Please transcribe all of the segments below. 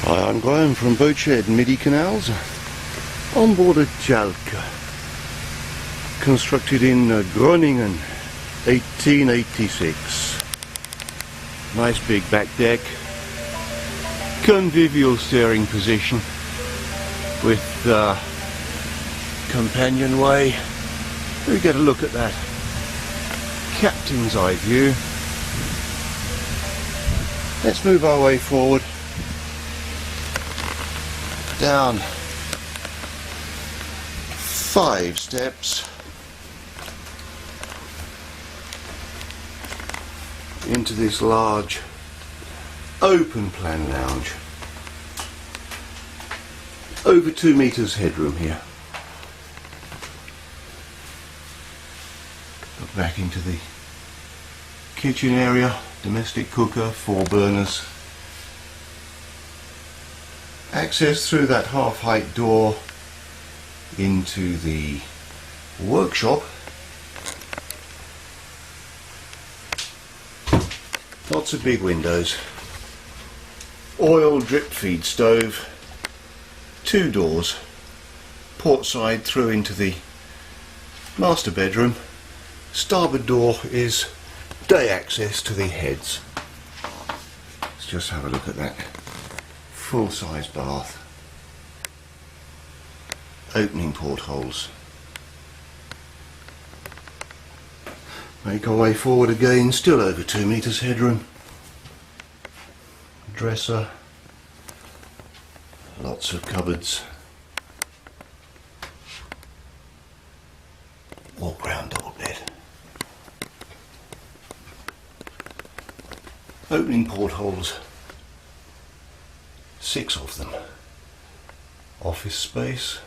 Hi, I'm Graham from Boatshed Midi Canals on board a Tjalk constructed in Groningen 1886. Nice big back deck, convivial steering position with companionway. We get a look at that captain's eye view. Let's move our way forward down 5 steps into this large open plan lounge. Over 2 meters headroom here. Look back into the kitchen area, domestic cooker, 4 burners. Access through that half-height door into the workshop. Lots of big windows. Oil drip feed stove. 2 doors. Port side through into the master bedroom. Starboard door is day access to the heads. Let's just have a look at that. Full-size bath, opening portholes. Make our way forward again, still over 2 meters headroom. Dresser, lots of cupboards. Walk round double bed. Opening portholes. 6 of them. Office space.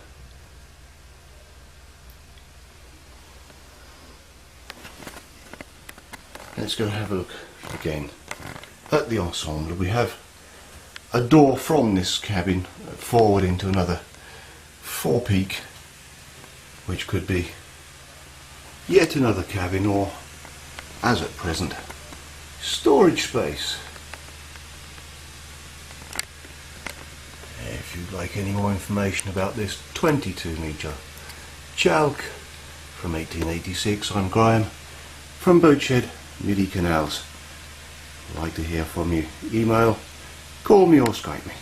Let's go have a look again at the ensemble. We have a door from this cabin forward into another forepeak, which could be yet another cabin or, as at present, storage space. If you'd like any more information about this 22 metre Tjalk from 1886, I'm Graham from Boatshed Midi Canals. I'd like to hear from you. Email, call me or Skype me.